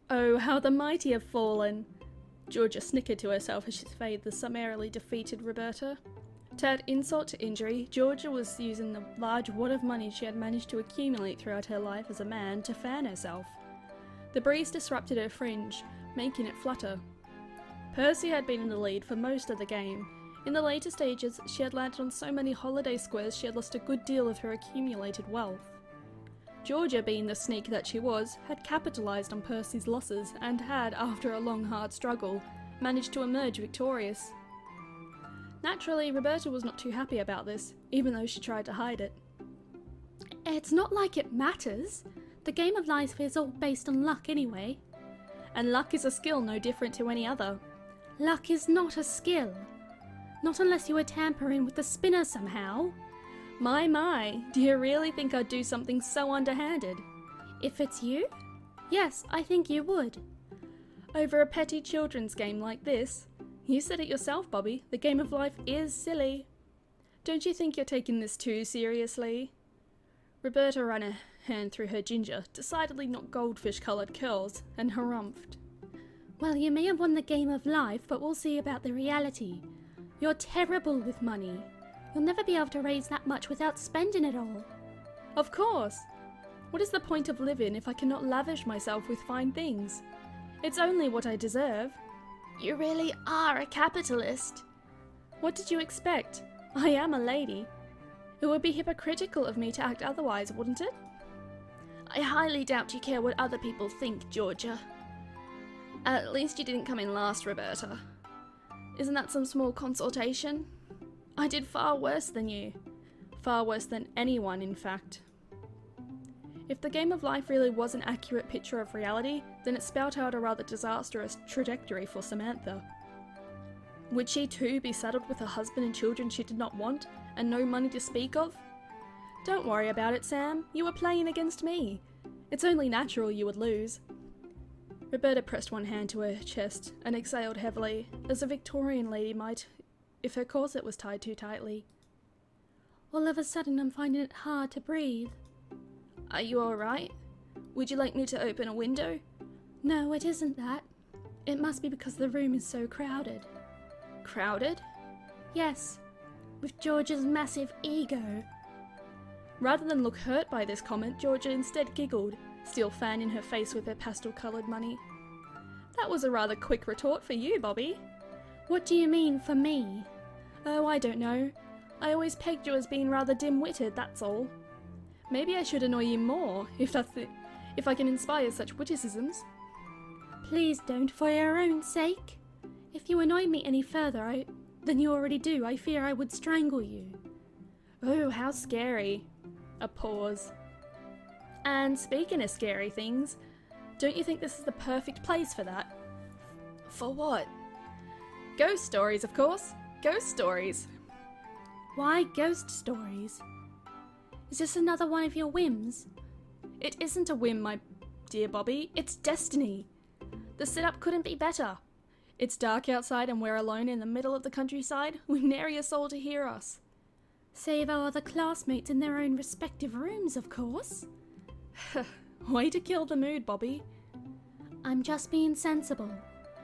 Oh, how the mighty have fallen! Georgia snickered to herself as she surveyed the summarily defeated Roberta. To add insult to injury, Georgia was using the large wad of money she had managed to accumulate throughout her life as a man to fan herself. The breeze disrupted her fringe, making it flutter. Percy had been in the lead for most of the game. In the later stages, she had landed on so many holiday squares she had lost a good deal of her accumulated wealth. Georgia, being the sneak that she was, had capitalised on Percy's losses and had, after a long hard struggle, managed to emerge victorious. Naturally, Roberta was not too happy about this, even though she tried to hide it. It's not like it matters. The game of life is all based on luck anyway. And luck is a skill no different to any other. Luck is not a skill. Not unless you were tampering with the spinner somehow. My, do you really think I'd do something so underhanded? If it's you? Yes, I think you would. Over a petty children's game like this? You said it yourself, Bobby. The game of life is silly. Don't you think you're taking this too seriously? Roberta ran a hand through her ginger, decidedly not goldfish-coloured curls, and harumphed. Well, you may have won the game of life, but we'll see about the reality. You're terrible with money. You'll never be able to raise that much without spending it all. Of course. What is the point of living if I cannot lavish myself with fine things? It's only what I deserve. You really are a capitalist. What did you expect? I am a lady. It would be hypocritical of me to act otherwise, wouldn't it? I highly doubt you care what other people think, Georgia. At least you didn't come in last, Roberta. Isn't that some small consolation? I did far worse than you. Far worse than anyone, in fact. If the game of life really was an accurate picture of reality, then it spelt out a rather disastrous trajectory for Samantha. Would she too be saddled with a husband and children she did not want, and no money to speak of? Don't worry about it, Sam. You were playing against me. It's only natural you would lose. Roberta pressed one hand to her chest and exhaled heavily, as a Victorian lady might if her corset was tied too tightly. All of a sudden I'm finding it hard to breathe. Are you alright? Would you like me to open a window? No, it isn't that. It must be because the room is so crowded. Crowded? Yes, with Georgia's massive ego. Rather than look hurt by this comment, Georgia instead giggled, still fanning her face with her pastel-coloured money. That was a rather quick retort for you, Bobby. What do you mean, for me? Oh, I don't know. I always pegged you as being rather dim-witted, that's all. Maybe I should annoy you more, if I can inspire such witticisms. Please don't, for your own sake. If you annoy me any further than you already do, I fear I would strangle you. Oh, how scary. A pause. And speaking of scary things, don't you think this is the perfect place for that? For what? Ghost stories, of course. Ghost stories. Why ghost stories? Is this another one of your whims? It isn't a whim, my dear Bobby. It's destiny. The setup couldn't be better. It's dark outside and we're alone in the middle of the countryside, with nary a soul to hear us. Save our other classmates in their own respective rooms, of course. Way to kill the mood, Bobby. I'm just being sensible.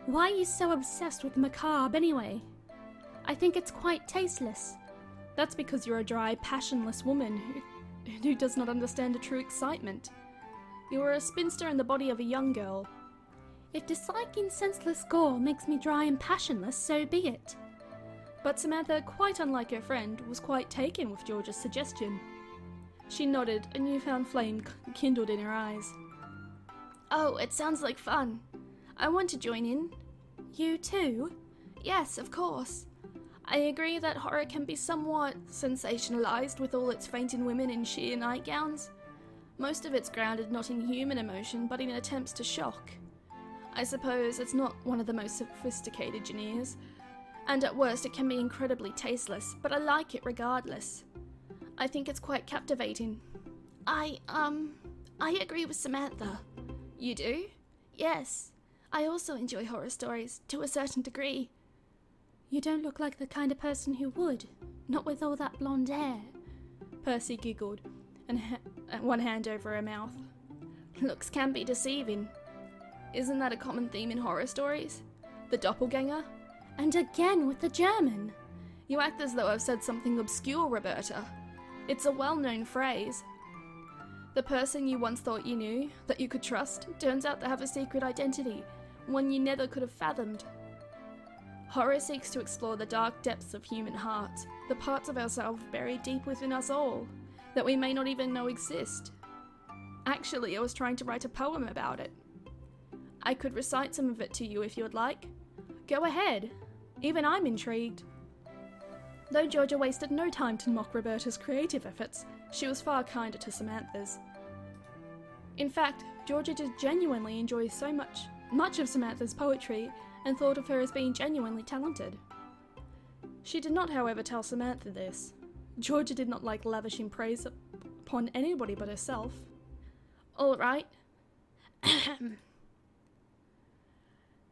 Why are you so obsessed with the macabre anyway? I think it's quite tasteless. That's because you're a dry, passionless woman who does not understand a true excitement. You are a spinster in the body of a young girl. If disliking senseless gore makes me dry and passionless, so be it. But Samantha, quite unlike her friend, was quite taken with George's suggestion. She nodded, a newfound flame kindled in her eyes. Oh, it sounds like fun. I want to join in. You too? Yes, of course. I agree that horror can be somewhat sensationalized with all its fainting women in sheer nightgowns. Most of it's grounded not in human emotion, but in attempts to shock. I suppose it's not one of the most sophisticated genres, and at worst it can be incredibly tasteless, but I like it regardless. I think it's quite captivating. I agree with Samantha. You do? Yes. I also enjoy horror stories, to a certain degree. You don't look like the kind of person who would, not with all that blonde hair. Percy giggled, and one hand over her mouth. Looks can be deceiving. Isn't that a common theme in horror stories? The doppelganger? And again with the German. You act as though I've said something obscure, Roberta. It's a well-known phrase. The person you once thought you knew, that you could trust, turns out to have a secret identity, one you never could have fathomed. Horror seeks to explore the dark depths of human hearts, the parts of ourselves buried deep within us all, that we may not even know exist. Actually, I was trying to write a poem about it. I could recite some of it to you if you would like. Go ahead. Even I'm intrigued. Though Georgia wasted no time to mock Roberta's creative efforts, she was far kinder to Samantha's. In fact, Georgia did genuinely enjoy so much of Samantha's poetry and thought of her as being genuinely talented. She did not, however, tell Samantha this. Georgia did not like lavishing praise upon anybody but herself. All right.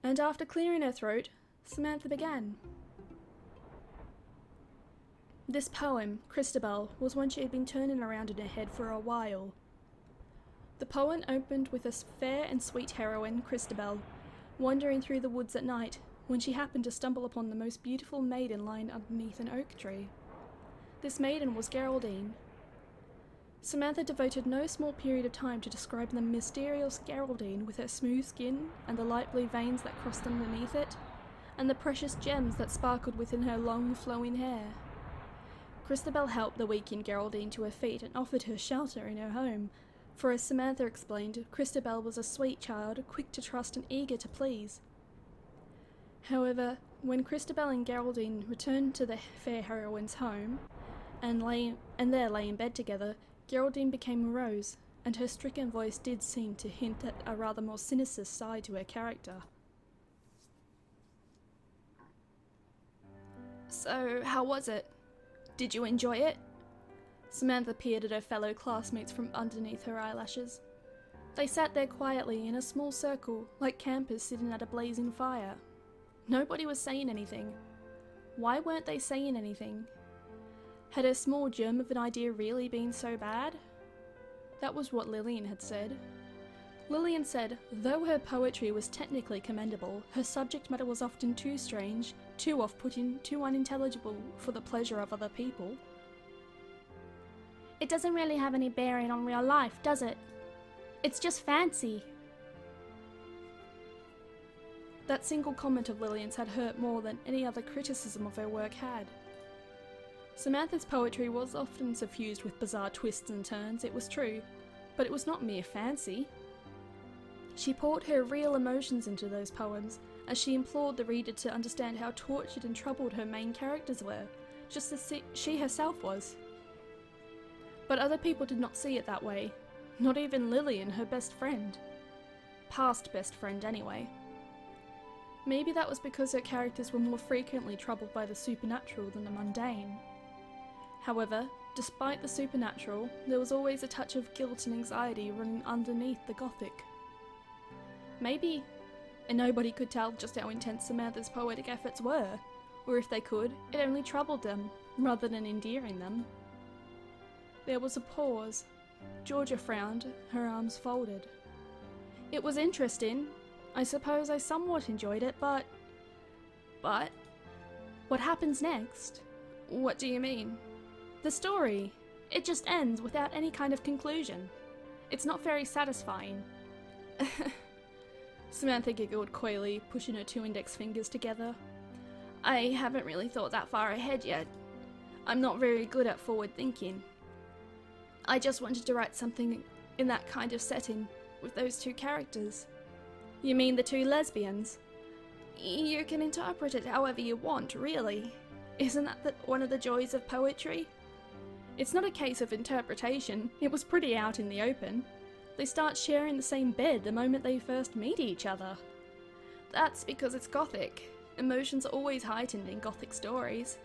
And after clearing her throat, Samantha began. This poem, Christabel, was one she had been turning around in her head for a while. The poem opened with a fair and sweet heroine, Christabel, wandering through the woods at night when she happened to stumble upon the most beautiful maiden lying underneath an oak tree. This maiden was Geraldine. Samantha devoted no small period of time to describe the mysterious Geraldine with her smooth skin and the light blue veins that crossed underneath it, and the precious gems that sparkled within her long flowing hair. Christabel helped the weakened Geraldine to her feet and offered her shelter in her home, for as Samantha explained, Christabel was a sweet child, quick to trust and eager to please. However, when Christabel and Geraldine returned to the fair heroine's home, and there lay in bed together, Geraldine became morose, and her stricken voice did seem to hint at a rather more sinister side to her character. So, how was it? Did you enjoy it? Samantha peered at her fellow classmates from underneath her eyelashes. They sat there quietly in a small circle, like campers sitting at a blazing fire. Nobody was saying anything. Why weren't they saying anything? Had her small germ of an idea really been so bad? That was what Lillian had said. Lillian said, though her poetry was technically commendable, her subject matter was often too strange, too off-putting, too unintelligible for the pleasure of other people. It doesn't really have any bearing on real life, does it? It's just fancy. That single comment of Lillian's had hurt more than any other criticism of her work had. Samantha's poetry was often suffused with bizarre twists and turns, it was true, but it was not mere fancy. She poured her real emotions into those poems, as she implored the reader to understand how tortured and troubled her main characters were, just as she herself was. But other people did not see it that way, not even Lillian, her best friend. Past best friend, anyway. Maybe that was because her characters were more frequently troubled by the supernatural than the mundane. However, despite the supernatural, there was always a touch of guilt and anxiety running underneath the gothic. Maybe, and nobody could tell just how intense Samantha's poetic efforts were, or if they could, it only troubled them, rather than endearing them. There was a pause. Georgia frowned, her arms folded. It was interesting. I suppose I somewhat enjoyed it, but... But? What happens next? What do you mean? The story. It just ends without any kind of conclusion. It's not very satisfying. Samantha giggled coyly, pushing her two index fingers together. I haven't really thought that far ahead yet. I'm not very good at forward thinking. I just wanted to write something in that kind of setting, with those two characters. You mean the two lesbians? You can interpret it however you want, really. Isn't that one of the joys of poetry? It's not a case of interpretation. It was pretty out in the open. They start sharing the same bed the moment they first meet each other. That's because it's Gothic. Emotions are always heightened in Gothic stories.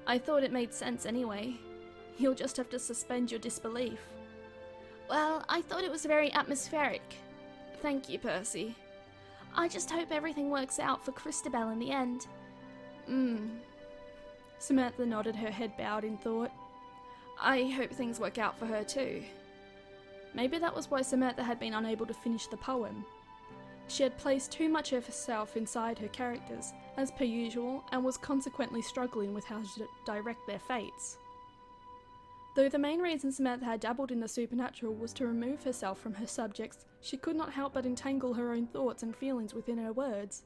I thought it made sense anyway. You'll just have to suspend your disbelief. Well, I thought it was very atmospheric. Thank you, Percy. I just hope everything works out for Christabel in the end. Samantha nodded, her head bowed in thought. I hope things work out for her too. Maybe that was why Samantha had been unable to finish the poem. She had placed too much of herself inside her characters, as per usual, and was consequently struggling with how to direct their fates. Though the main reason Samantha had dabbled in the supernatural was to remove herself from her subjects, she could not help but entangle her own thoughts and feelings within her words.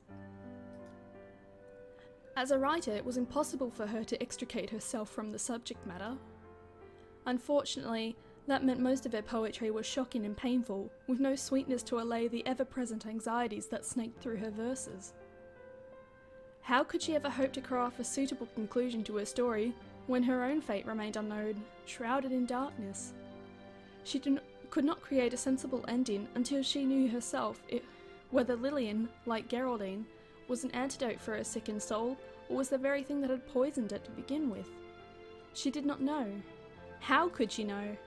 As a writer, it was impossible for her to extricate herself from the subject matter. Unfortunately, that meant most of her poetry was shocking and painful, with no sweetness to allay the ever-present anxieties that snaked through her verses. How could she ever hope to craft a suitable conclusion to her story when her own fate remained unknown, shrouded in darkness? She could not create a sensible ending until she knew herself whether Lillian, like Geraldine, was an antidote for her sickened soul, or was the very thing that had poisoned it to begin with. She did not know. How could she know?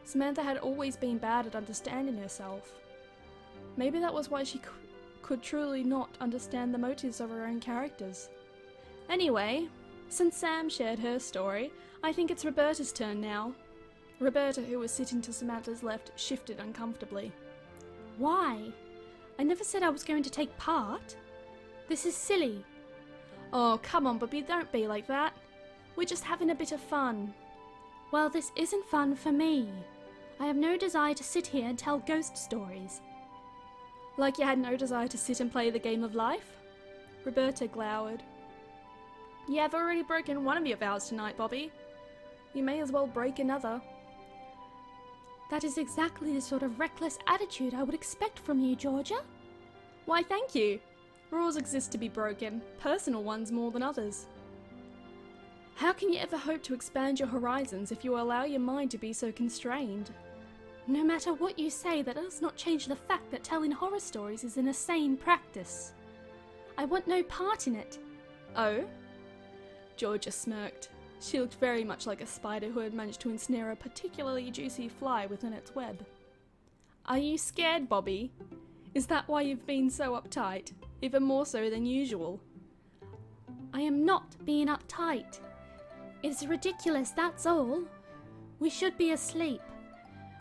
Samantha had always been bad at understanding herself. Maybe that was why she could truly not understand the motives of her own characters. Anyway, since Sam shared her story, I think it's Roberta's turn now. Roberta, who was sitting to Samantha's left, shifted uncomfortably. Why? I never said I was going to take part. This is silly. Oh, come on, Bobby, don't be like that. We're just having a bit of fun. Well, this isn't fun for me. I have no desire to sit here and tell ghost stories. Like you had no desire to sit and play the game of life? Roberta glowered. You have already broken one of your vows tonight, Bobby. You may as well break another. That is exactly the sort of reckless attitude I would expect from you, Georgia. Why, thank you. Rules exist to be broken, personal ones more than others. How can you ever hope to expand your horizons if you allow your mind to be so constrained? No matter what you say, that does not change the fact that telling horror stories is an insane practice. I want no part in it. Oh? Georgia smirked. She looked very much like a spider who had managed to ensnare a particularly juicy fly within its web. Are you scared, Bobby? Is that why you've been so uptight? Even more so than usual? I am not being uptight. It's ridiculous, that's all. We should be asleep.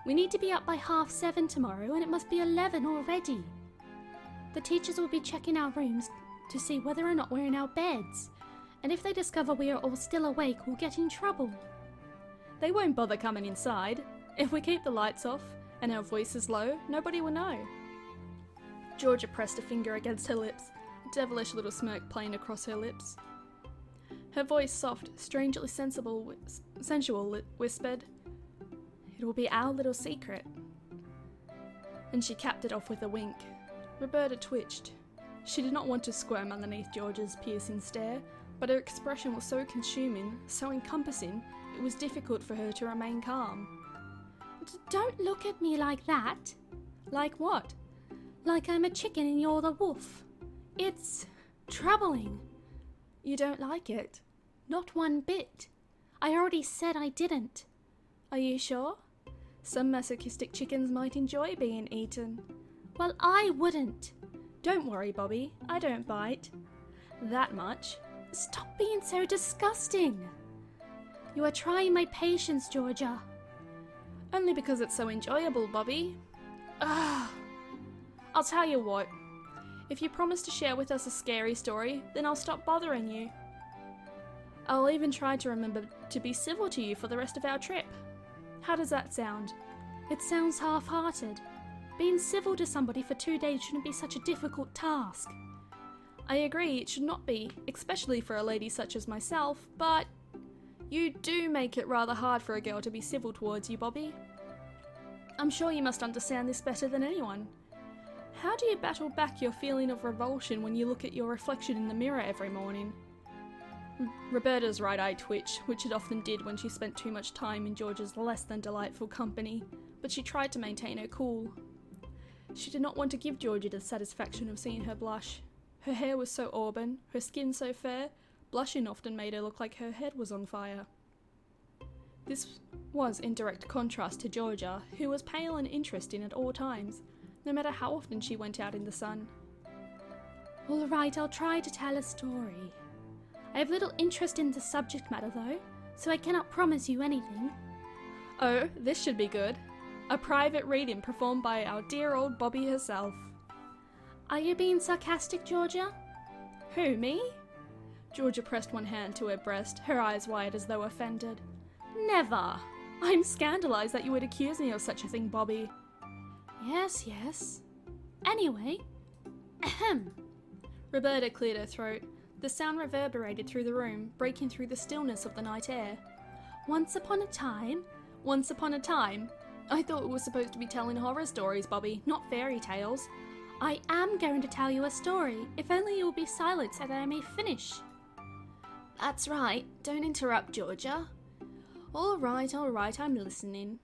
We need to be up by 7:30 tomorrow, and it must be 11 already. The teachers will be checking our rooms to see whether or not we're in our beds, and if they discover we are all still awake, we'll get in trouble. They won't bother coming inside. If we keep the lights off and our voices low, nobody will know. Georgia pressed a finger against her lips, a devilish little smirk playing across her lips. Her voice, soft, strangely sensual, whispered, "It will be our little secret." And she capped it off with a wink. Roberta twitched. She did not want to squirm underneath George's piercing stare, but her expression was so consuming, so encompassing, it was difficult for her to remain calm. Don't look at me like that. Like what? Like I'm a chicken and you're the wolf. It's troubling. You don't like it? Not one bit. I already said I didn't. Are you sure? Some masochistic chickens might enjoy being eaten. Well, I wouldn't. Don't worry, Bobby. I don't bite. That much. Stop being so disgusting. You are trying my patience, Georgia. Only because it's so enjoyable, Bobby. Ugh. I'll tell you what. If you promise to share with us a scary story, then I'll stop bothering you. I'll even try to remember to be civil to you for the rest of our trip. How does that sound? It sounds half-hearted. Being civil to somebody for 2 days shouldn't be such a difficult task. I agree, it should not be, especially for a lady such as myself, but you do make it rather hard for a girl to be civil towards you, Bobby. I'm sure you must understand this better than anyone. How do you battle back your feeling of revulsion when you look at your reflection in the mirror every morning? Roberta's right eye twitched, which it often did when she spent too much time in George's less than delightful company, but she tried to maintain her cool. She did not want to give Georgia the satisfaction of seeing her blush. Her hair was so auburn, her skin so fair, blushing often made her look like her head was on fire. This was in direct contrast to Georgia, who was pale and interesting at all times, no matter how often she went out in the sun. All right, I'll try to tell a story. I have little interest in the subject matter though, so I cannot promise you anything. Oh, this should be good. A private reading performed by our dear old Bobby herself. Are you being sarcastic, Georgia? Who, me? Georgia pressed one hand to her breast, her eyes wide as though offended. Never! I'm scandalised that you would accuse me of such a thing, Bobby. Yes, yes. Anyway, ahem. Roberta cleared her throat. The sound reverberated through the room, breaking through the stillness of the night air. Once upon a time. I thought we were supposed to be telling horror stories, Bobby, not fairy tales. I am going to tell you a story, if only you will be silent so that I may finish. That's right, don't interrupt, Georgia. All right, I'm listening.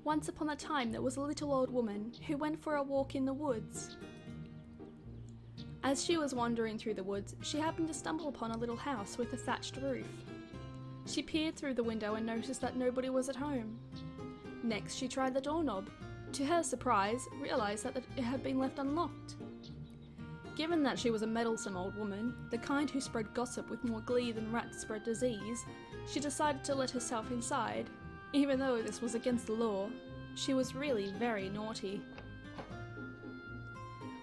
Once upon a time there was a little old woman who went for a walk in the woods. As she was wandering through the woods, she happened to stumble upon a little house with a thatched roof. She peered through the window and noticed that nobody was at home. Next, she tried the doorknob. To her surprise, realised that it had been left unlocked. Given that she was a meddlesome old woman, the kind who spread gossip with more glee than rats spread disease, she decided to let herself inside. Even though this was against the law, she was really very naughty.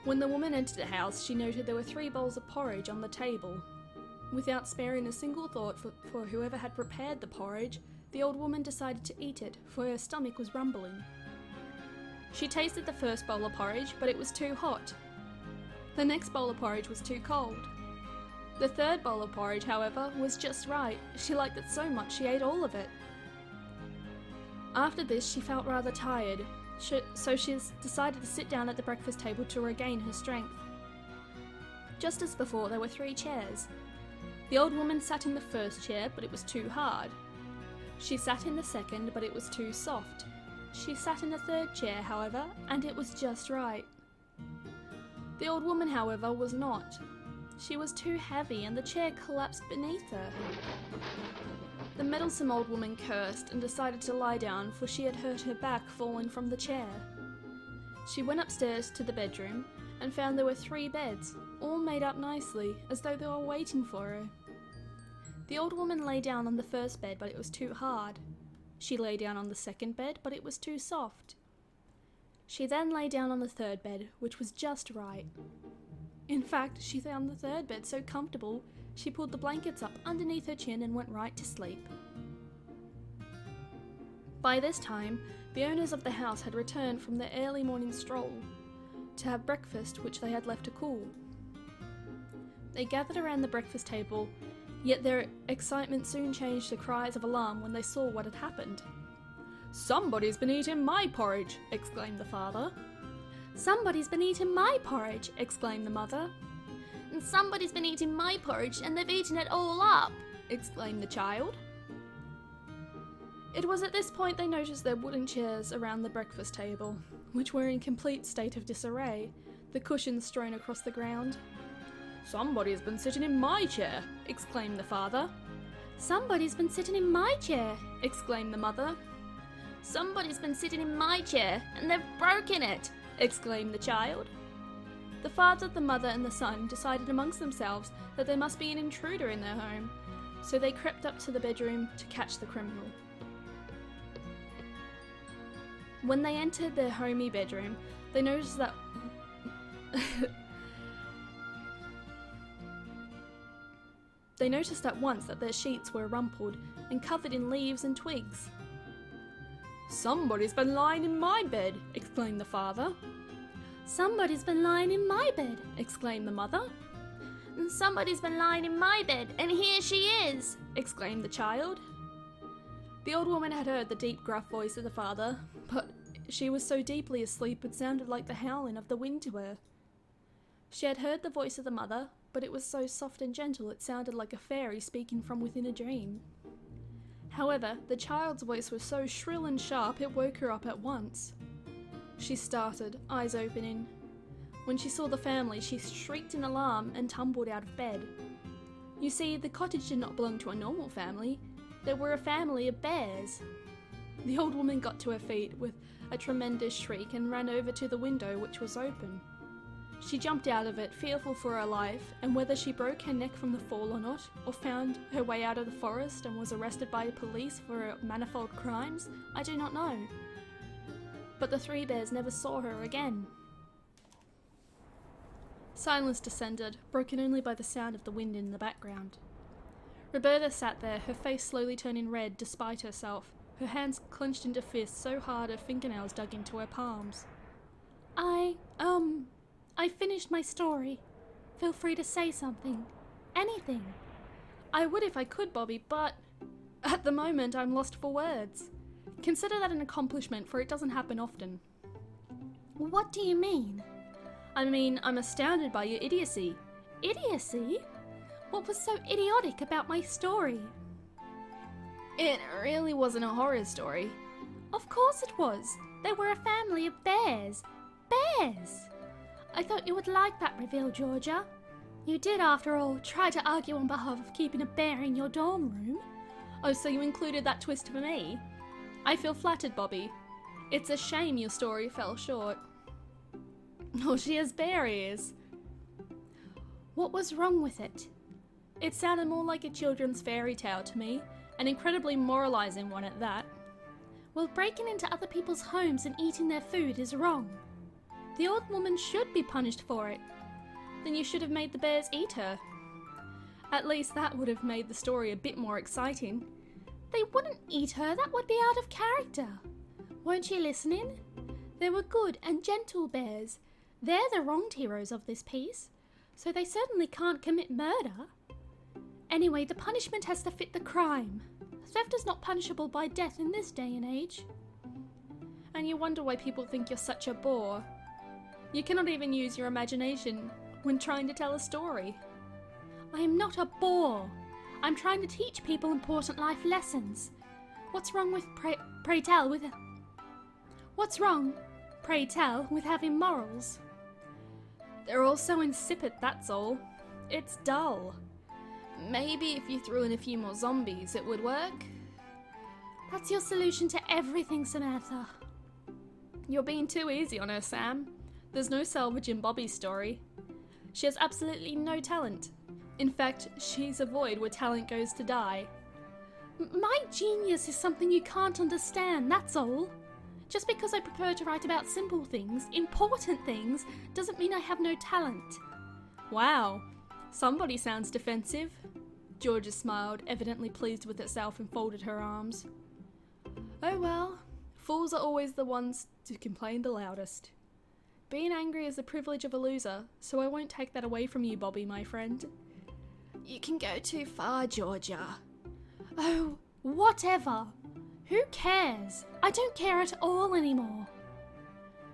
When the woman entered the house, she noted there were 3 bowls of porridge on the table. Without sparing a single thought for whoever had prepared the porridge, the old woman decided to eat it, for her stomach was rumbling. She tasted the first bowl of porridge, but it was too hot. The next bowl of porridge was too cold. The third bowl of porridge, however, was just right. She liked it so much she ate all of it. After this, she felt rather tired, so she decided to sit down at the breakfast table to regain her strength. Just as before, there were 3 chairs. The old woman sat in the first chair, but it was too hard. She sat in the second, but it was too soft. She sat in the third chair, however, and it was just right. The old woman, however, was not. She was too heavy, and the chair collapsed beneath her. The meddlesome old woman cursed and decided to lie down, for she had hurt her back falling from the chair. She went upstairs to the bedroom and found there were 3 beds, all made up nicely, as though they were waiting for her. The old woman lay down on the first bed, but it was too hard. She lay down on the second bed, but it was too soft. She then lay down on the third bed, which was just right. In fact, she found the third bed so comfortable, she pulled the blankets up underneath her chin and went right to sleep. By this time, the owners of the house had returned from their early morning stroll to have breakfast, which they had left to cool. They gathered around the breakfast table, yet their excitement soon changed to cries of alarm when they saw what had happened. "Somebody's been eating my porridge!" exclaimed the father. Somebody's been eating my porridge, exclaimed the mother. And somebody's been eating my porridge and they've eaten it all up, exclaimed the child. It was at this point they noticed their wooden chairs around the breakfast table, which were in complete state of disarray, the cushions strewn across the ground. "Somebody's been sitting in my chair!" exclaimed the father. Somebody's been sitting in my chair, exclaimed the mother. Somebody's been sitting in my chair and they've broken it, exclaimed the child. The father, the mother, and the son decided amongst themselves that there must be an intruder in their home, so they crept up to the bedroom to catch the criminal. When they entered their homey bedroom, they noticed that They noticed at once that their sheets were rumpled and covered in leaves and twigs. "Somebody's been lying in my bed!" exclaimed the father. Somebody's been lying in my bed, exclaimed the mother. And somebody's been lying in my bed, and here she is, exclaimed the child. The old woman had heard the deep, gruff voice of the father, but she was so deeply asleep it sounded like the howling of the wind to her. She had heard the voice of the mother, but it was so soft and gentle it sounded like a fairy speaking from within a dream. However, the child's voice was so shrill and sharp it woke her up at once. She started, eyes opening. When she saw the family, she shrieked in alarm and tumbled out of bed. You see, the cottage did not belong to a normal family. They were a family of bears. The old woman got to her feet with a tremendous shriek and ran over to the window, which was open. She jumped out of it, fearful for her life, and whether she broke her neck from the fall or not, or found her way out of the forest and was arrested by the police for manifold crimes, I do not know. but the three bears never saw her again. Silence descended, broken only by the sound of the wind in the background. Roberta sat there, her face slowly turning red despite herself, her hands clenched into fists so hard her fingernails dug into her palms. I finished my story. Feel free to say something. Anything. I would if I could, Bobby, but at the moment I'm lost for words. Consider that an accomplishment, for it doesn't happen often. What do you mean? I mean, I'm astounded by your idiocy. Idiocy? What was so idiotic about my story? It really wasn't a horror story. Of course it was. They were a family of bears. Bears! I thought you would like that reveal, Georgia. You did, after all, try to argue on behalf of keeping a bear in your dorm room. Oh, so you included that twist for me? I feel flattered, Bobby. It's a shame your story fell short. Oh, she has bear ears. What was wrong with it? It sounded more like a children's fairy tale to me, an incredibly moralizing one at that. Well, breaking into other people's homes and eating their food is wrong. The old woman should be punished for it. Then you should have made the bears eat her. At least that would have made the story a bit more exciting. They wouldn't eat her, that would be out of character. Weren't you listening? They were good and gentle bears. They're the wronged heroes of this piece, so they certainly can't commit murder. Anyway, the punishment has to fit the crime. Theft is not punishable by death in this day and age. And you wonder why people think you're such a bore. You cannot even use your imagination when trying to tell a story. I am not a bore. I'm trying to teach people important life lessons. What's wrong with pray tell with having morals? They're all so insipid, that's all. It's dull. Maybe if you threw in a few more zombies, it would work. That's your solution to everything, Samantha. You're being too easy on her, Sam. There's no salvage in Bobby's story. She has absolutely no talent. In fact, she's a void where talent goes to die. My genius is something you can't understand, that's all. Just because I prefer to write about simple things, important things, doesn't mean I have no talent. Wow, somebody sounds defensive. Georgia smiled, evidently pleased with herself, and folded her arms. Oh well, fools are always the ones to complain the loudest. Being angry is the privilege of a loser, so I won't take that away from you, Bobby, my friend. You can go too far, Georgia. Oh, whatever. Who cares? I don't care at all anymore.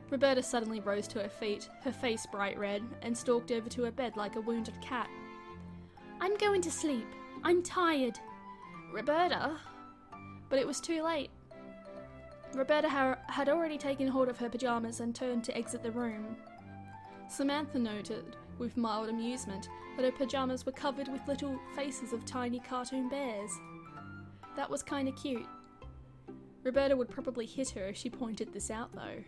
Roberta suddenly rose to her feet, her face bright red, and stalked over to her bed like a wounded cat. I'm going to sleep. I'm tired. Roberta? But it was too late. Roberta had already taken hold of her pyjamas and turned to exit the room. Samantha noted, with mild amusement, that her pyjamas were covered with little faces of tiny cartoon bears. That was kinda cute. Roberta would probably hit her if she pointed this out, though.